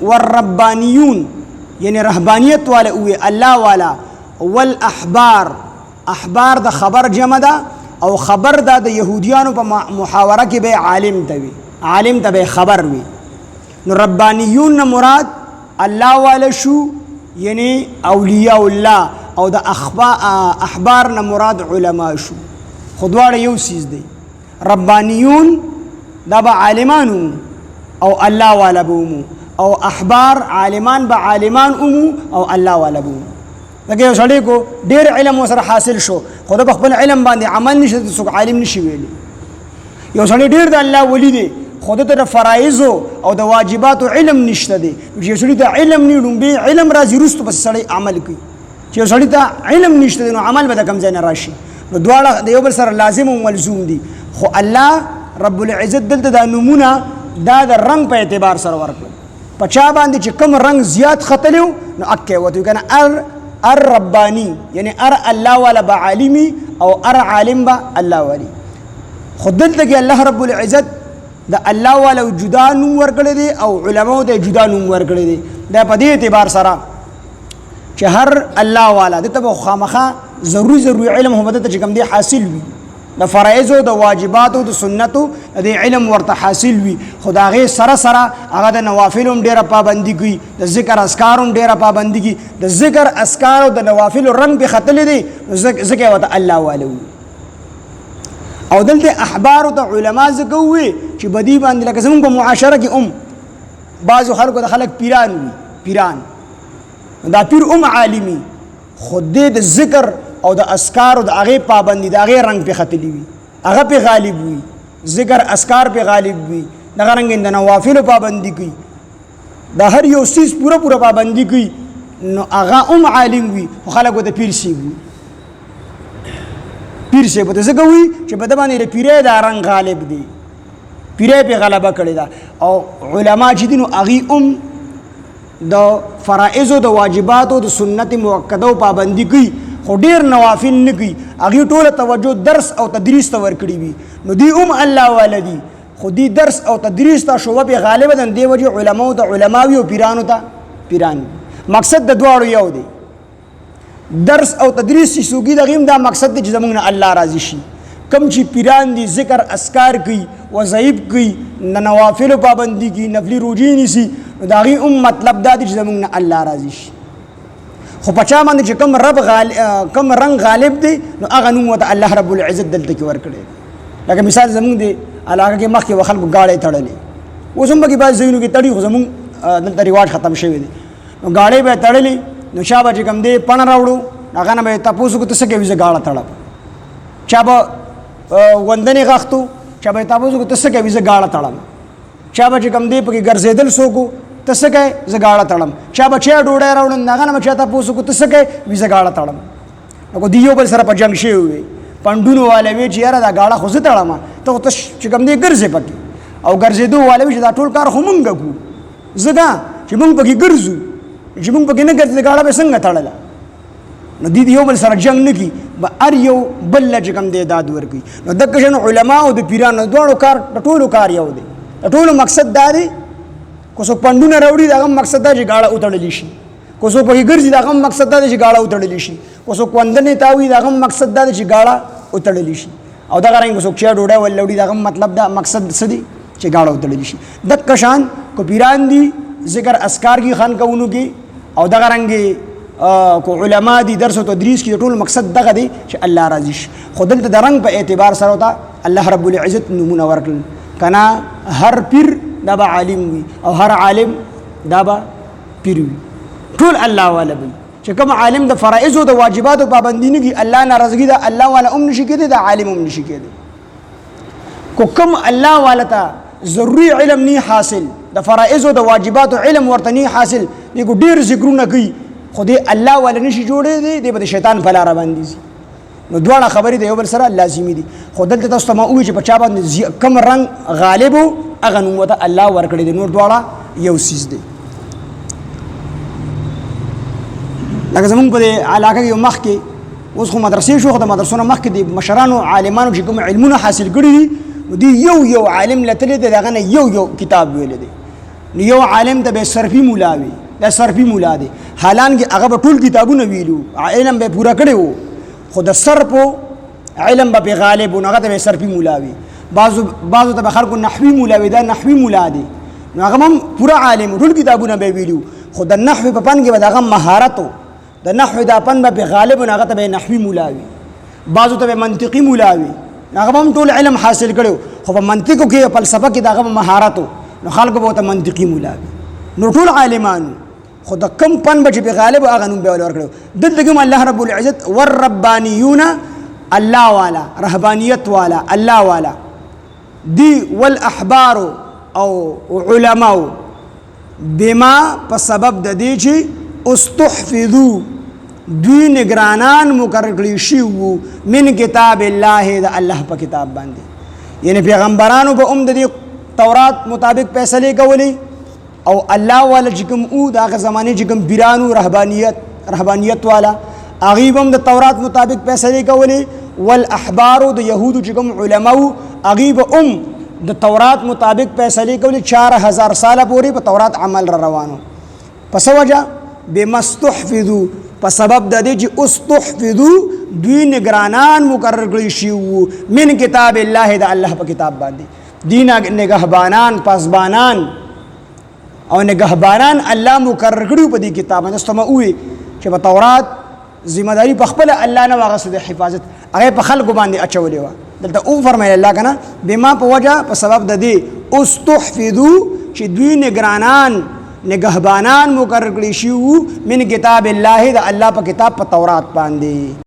والربانیون یعنی رهبانیت والا اوی الله والا والاحبار احبار د خبر جمع ده او خبر ده د يهوديانو په محاوره کې به عالم ته وي عالم ته به خبر وي نو ربانیون مراد الله والا شو یعنی اولیاء الله او د احبار نه مراد علما شو خودواړه یو سیز دی ربانیون دا به عالمانو او الله والا بومو او احبار عالمان به عالمان اومو او الله والا بومو لکه یو سړی کو ډیر علم وسره حاصل شو خو د خپل علم باندې عمل نشي څوک عالم نشي ویلی یو سړی ډیر د الله ولی دی خود ته فرایض او د واجبات علم نشته دی چې سړی ته علم نیډم به علم راځي رستو بس سړی عمل کوي چې سړی ته علم نشته نو عمل به کم ځای نه راشي نو دواړه د یو بل سره لازم او ملزوم دي خو الله رب العزت دلته د نمونه دا د رنگ په اعتبار سره ورکړي پچا باندې چې کم رنگ زیات ختلیو نو اکه وته کنه الربانی یعنی الله والا بعالمی او عالم با الله والی خود دلته کې الله رب العزت د الله والا جدا نوم ورکړي دي او علماء د جدا نوم ورکړي دي دا په دې اعتبار سره چې هر الله والا دته به خامخه ضروري علم هم دته چې کوم دی حاصل وي د فرایض او د واجبات او د سنتو د علم ورته حاصل وي خدای سره سره هغه د نوافل هم ډیره پابندي کوي د ذکر اذکار هم ډیره پابندي کوي د ذکر اذکار او د نوافل رنگ به ختل دي ذکر وته الله والو او دلته احبار او د علما زګوي چې بدی باندې لکه زموږ په معاشره کې بعضو خلکو د خلک پیران دا پیر عالمي خود د ذکر او د اذکار او د هغه پابندي د هغه رنگ په ختلی وي هغه په غالب وي ذکر اذکار په غالب وي د رنگ د نوافل پابندي کوي د هر یو سیس پورا پابندي کوي نو هغه عالم وي خلکو د پیر سی وي پیر سی په څه کوي چې په د باندې پیره د رنگ غالب دي پیره په غلبه کړی دا او علما چې دي نو هغه د فرائض او د واجبات او د سنت موکده او پابندي کوي خو ډیر نوافل نه کوي هغه ټول توجه درس او تدریس ته ورکړي وي نو دی الله والدي خو دی درس او تدریس ته شوبه به غالبا د دی وجه علماء او د علماوی او پیرانو ته پیران مقصد د دواړو یو دی درس او تدریس چې سوګي د غیم دا مقصد دی چې زمونږ الله راضي شي کم چې پیران دي ذکر اذکار کوي وظایف کوي نوافل پابندي کوي نفلی روزي نیسي دا غي مطلب دا دی چې زمونږ الله راضي شي خو پچا باندې چې کم رنگ غالب دی نو هغه نوم وته الله رب العزت دلته کې ورکړي لکه مثال زمونږ دی علاقه کې مخکې وخلکو گاړې تړلې اوس هم کې بعض ځایونو کې تړي خو زمونږ دلته رواج ختم شوی دی نو گاړې به تړلې نو شابه چې کم دی پڼ راوړو هغه نه به تاسو کو څه کوي زه گاړه تړم چا به وندنې غختو چا به تاسو کو څه کوي زه گاړه تړم چا به چې کم دی په کې ګرځېدل سوکو تسه کوي زه گاړه تړم چا به چا ډوډۍ راوړم هغه نه چا تاسو کو تسه کوي زه گاړه تړم نو دیو بل سره په جنگ شي وي پندونو والے وی چې یاره دا گاړه خو زه تړم ته چې کم دی ګرځې پکې او ګرځېدو والے چې دا ټول کار خو مونږ کو زګا چې مونږ پکې ګرځو چې مونږ پکې نه ګرځې گاړه به څنګه تړله نو دیو بل سره جنگ نه کی به ار یو بل چې کم دی داد ورکی نو د کښن علما او د پیرانو دوه کار ټولو کار یو دی ټولو مقصد دا دی کو څوک پندونه راوړي دا مقصد دا چې گاړه وتړل شي کو څوک پکې ګرځي دا مقصد دا چې گاړه وتړل شي کو څوک وندنې تاوي دا مقصد دا چې گاړه وتړل شي او دا غره کو څوک چا ډوډۍ ولوړي دا مطلب دا مقصد څه دی چې گاړه وتړل شي د کشان کو پیران دي ذکر اذکار کی خان کوونو کې او دا غرنګي کو علما دي درس او تدریس کې ټول مقصد دغه دی چې الله راضي شي خودل ته د رنگ په اعتبار سره وتا الله رب العزت نمونه ورکړل کنا هر پیر دا به عالم وي او هر عالم دا به پیر وي ټول الله والا وي چې کوم عالم د فرائض او د واجبات او پابندي نه کوي الله ناراضګي دا الله والا نشي کېدی دا عالم نشي کېدی کو کوم الله والا ته ضروري علم نه حاصل د فرائض او د واجبات او علم ورته نه حاصل یو ډیر ذکرونه کوي خو دې الله والا نشي جوړې دی د شیطان په لار باندې نو دواړه خبرې د یو بل سره لازمي دي خو دلته تاسو ته ما وایي چې په چا باندې کم رنگ غالب هغه نوم وته الله ورکړي دي نور دواړه یو سیز دي لکه زمونږ په علاقه کې یو مخ کې اوس خو مدرسې شو خو د مدرسو نه مخکې د مشرانو عالمانو چې کوم علمونه حاصل کړي دي یو عالم لته دغه نه یو کتاب ویل دي نو یو عالم ته به صرفي مولا وي دا صرفي مولا دی حالانکه هغه به ټول کتابونه ویلو علم به پورا کړی وو خو د صرف علم به غالب و هغه ته صرفي مولا وي بعضو ته به خلکو نحوي مولا وي دا نحوي مولا دی نو هغه هم پورا عالم ټول کتابونه به ویلو خو د نحو په پن کې به دغه مهارت د نحو د پن به غالب و هغه ته به نحوي مولا وي بعضو ته به منطقي مولا وي هغه هم ټول علم حاصل کړو خو په منطق کې فلسفه کې دغه مهارت نو خلکو به ته منطقي مولا وي نو ټول عالمان خو د کم پن به به غالب هغه نوم به ورکړو دلته کوم الله رب العزت والربانيون الله والا رهبانيت والا الله والا دی والاحبار او علماء بما په سبب د دې چې استحفظوا دوی نگرانان مقرر کړی شو من کتاب الله د الله په کتاب باندې یعنی پیغمبرانو به د تورات مطابق فیصله کولی او الله والا چې کوم او دغه زمانه چې کوم بیرانو رهبانیت والا هغه هم د تورات مطابق فیصله کولی والاحبار د يهودو چې کوم علماو هغه د تورات مطابق فیصله کولی 4000 سال پورې په تورات عمل روانو پس وجه بمستحفظو په سبب د دې چې استحفظو دوی نگرانان مقرر کړی شو من کتاب الله د الله په کتاب باندې دین نگهبانان پاسبانان او نگهبانان الله مقرر کړو په دې کتاب باندې استمه وي چې په تورات ذمہ داری په خپل الله نه واغسه د حفاظت هغه په خلکو باندې اچولې و دلته او فرمایي الله کنه بما په وجه په سبب د دې استحفظو چې دوی نگهبانان مقرر کړی شو من کتاب الله د الله په کتاب په تورات باندې